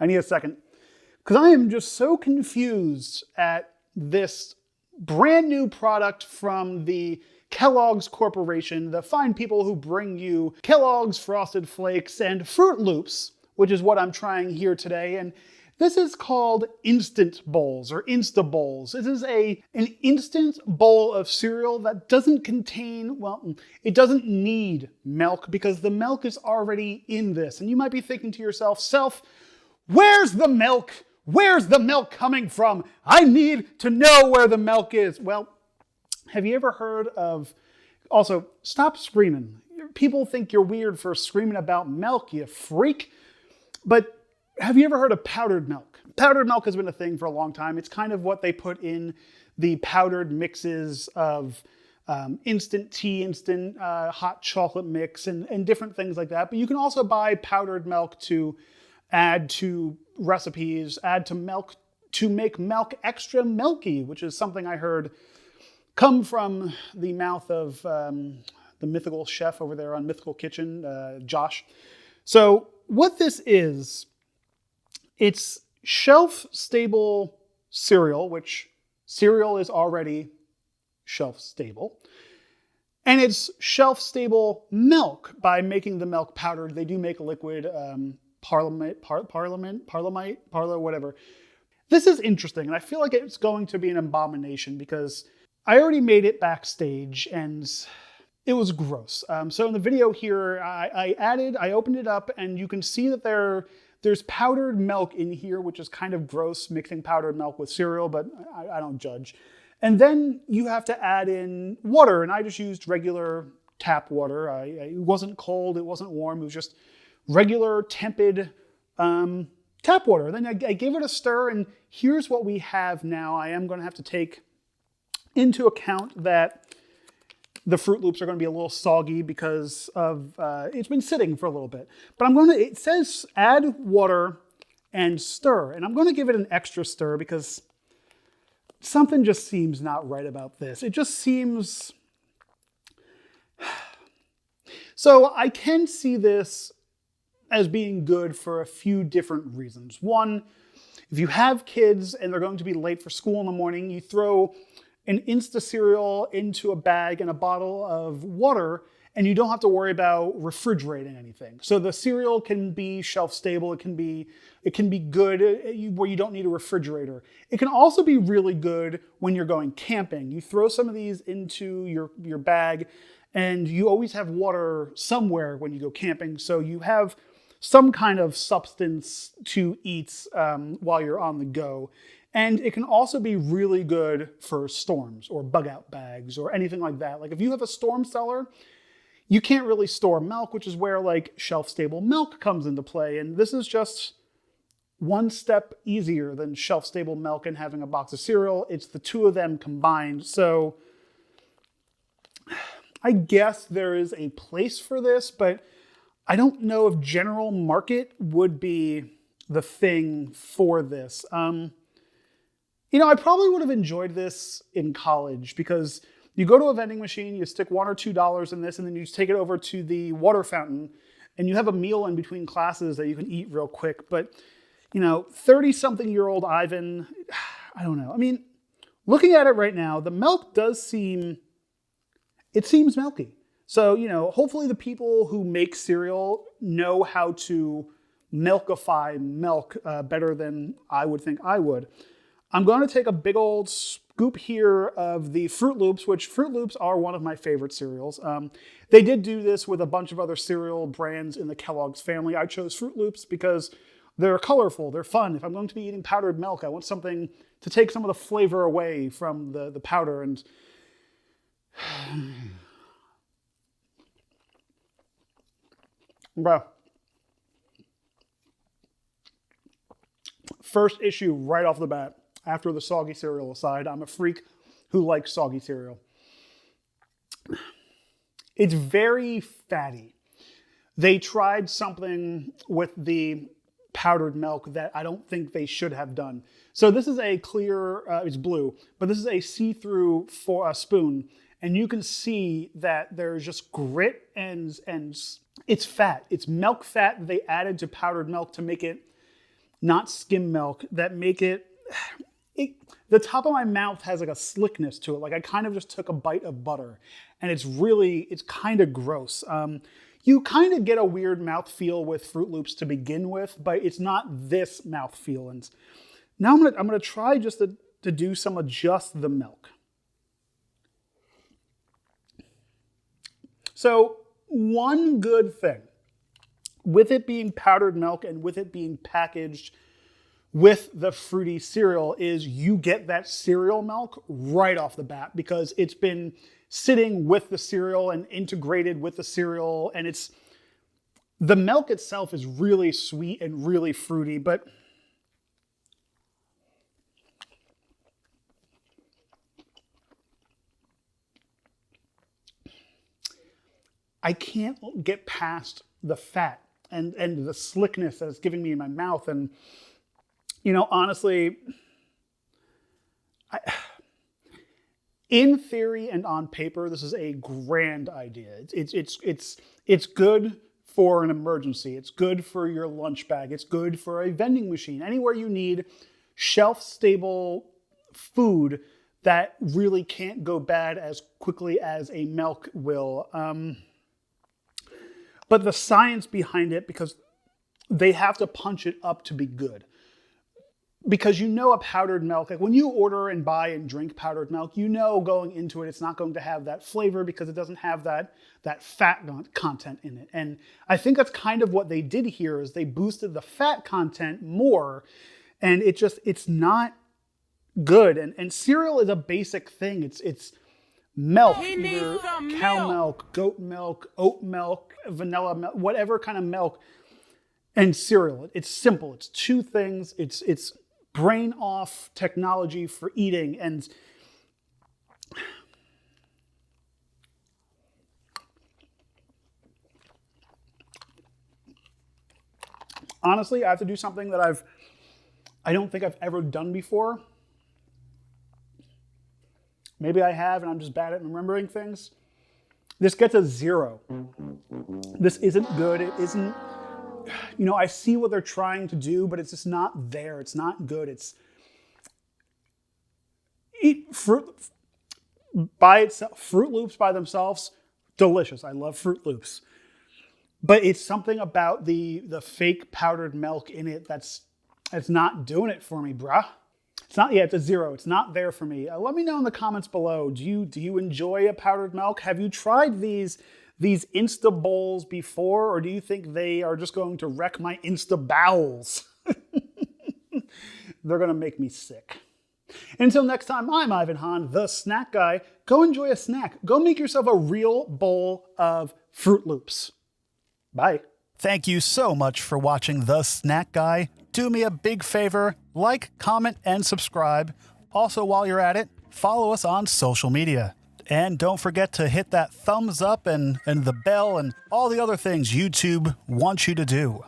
I need a second. Because I am just so confused at this brand new product from the Kellogg's Corporation, the fine people who bring you Kellogg's Frosted Flakes and Froot Loops, which is what I'm trying here today. And this is called Instant Bowls or Insta Bowls. This is an instant bowl of cereal that doesn't contain, well, it doesn't need milk because the milk is already in this. And you might be thinking to yourself, where's the milk? Where's the milk coming from? I need to know where the milk is. Well, have you ever heard of, also, stop screaming. People think you're weird for screaming about milk, you freak. But have you ever heard of powdered milk? Powdered milk has been a thing for a long time. It's kind of what they put in the powdered mixes of instant tea, instant hot chocolate mix, and different things like that. But you can also buy powdered milk to add to recipes, add to milk to make milk extra milky, which is something I heard come from the mouth of the mythical chef over there on Mythical Kitchen, Josh. So what this is, it's shelf-stable cereal, which cereal is already shelf-stable. And it's shelf-stable milk by making the milk powdered. They do make liquid Parliament, whatever. This is interesting, and I feel like it's going to be an abomination because I already made it backstage, and it was gross. So in the video here, I opened it up, and you can see that there's powdered milk in here, which is kind of gross, mixing powdered milk with cereal, but I don't judge. And then you have to add in water, and I just used regular tap water. It wasn't cold, it wasn't warm, it was just regular tepid tap water. Then I gave it a stir, and here's what we have now. I am going to have to take into account that the Froot Loops are going to be a little soggy because of it's been sitting for a little bit. But it says add water and stir, and I'm going to give it an extra stir because something just seems not right about this. It just seems... So I can see this as being good for a few different reasons. One, if you have kids and they're going to be late for school in the morning, you throw an Insta cereal into a bag and a bottle of water, and you don't have to worry about refrigerating anything. So the cereal can be shelf stable. It can be good where you don't need a refrigerator. It can also be really good when you're going camping. You throw some of these into your bag, and you always have water somewhere when you go camping. So you have some kind of substance to eat while you're on the go. And it can also be really good for storms or bug out bags or anything like that. Like if you have a storm cellar, you can't really store milk, which is where like shelf stable milk comes into play. And this is just one step easier than shelf stable milk and having a box of cereal. It's the two of them combined. So I guess there is a place for this, but I don't know if general market would be the thing for this. I probably would have enjoyed this in college because you go to a vending machine, you stick $1 or $2 in this, and then you just take it over to the water fountain, and you have a meal in between classes that you can eat real quick. But, 30-something-year-old Ivan, I don't know. I mean, looking at it right now, the milk seems milky. So, hopefully the people who make cereal know how to milkify milk better than I would think I would. I'm going to take a big old scoop here of the Froot Loops, which Froot Loops are one of my favorite cereals. They did do this with a bunch of other cereal brands in the Kellogg's family. I chose Froot Loops because they're colorful, they're fun. If I'm going to be eating powdered milk, I want something to take some of the flavor away from the powder. And bro, first issue right off the bat, after the soggy cereal aside, I'm a freak who likes soggy cereal. It's very fatty. They tried something with the powdered milk that I don't think they should have done. So this is a clear, it's blue, but this is a see-through spoon. And you can see that there's just grit and it's fat. It's milk fat they added to powdered milk to make it not skim milk, that make it, the top of my mouth has like a slickness to it. Like I kind of just took a bite of butter, and it's kind of gross. You kind of get a weird mouthfeel with Froot Loops to begin with, but it's not this mouthfeel. And now I'm gonna try just to do some of just the milk. So one good thing with it being powdered milk and with it being packaged with the fruity cereal is you get that cereal milk right off the bat because it's been sitting with the cereal and integrated with the cereal, and the milk itself is really sweet and really fruity, but I can't get past the fat and the slickness that it's giving me in my mouth. And, honestly, in theory and on paper, this is a grand idea. It's good for an emergency. It's good for your lunch bag. It's good for a vending machine. Anywhere you need shelf-stable food that really can't go bad as quickly as a milk will. But the science behind it, because they have to punch it up to be good. Because a powdered milk, like when you order and buy and drink powdered milk, going into it, it's not going to have that flavor because it doesn't have that fat content in it. And I think that's kind of what they did here is they boosted the fat content more, and it's not good. And cereal is a basic thing. It's milk, either cow milk, goat milk, oat milk, vanilla milk, whatever kind of milk, and cereal. It's simple. It's two things. It's brain off technology for eating. And honestly, I have to do something that I don't think I've ever done before. Maybe I have, and I'm just bad at remembering things. This gets a 0. This isn't good. It isn't, I see what they're trying to do, but it's just not there. It's not good. Froot Loops by themselves, delicious. I love Froot Loops. But it's something about the fake powdered milk in it that's not doing it for me, bruh. It's a 0. It's not there for me. Let me know in the comments below. Do you enjoy a powdered milk? Have you tried these Insta Bowls before, or do you think they are just going to wreck my Insta Bowls? They're going to make me sick. Until next time, I'm Ivan Hahn, the snack guy. Go enjoy a snack. Go make yourself a real bowl of Froot Loops. Bye. Thank you so much for watching The Snack Guy. Do me a big favor, like, comment, and subscribe. Also, while you're at it, follow us on social media. And don't forget to hit that thumbs up and the bell and all the other things YouTube wants you to do.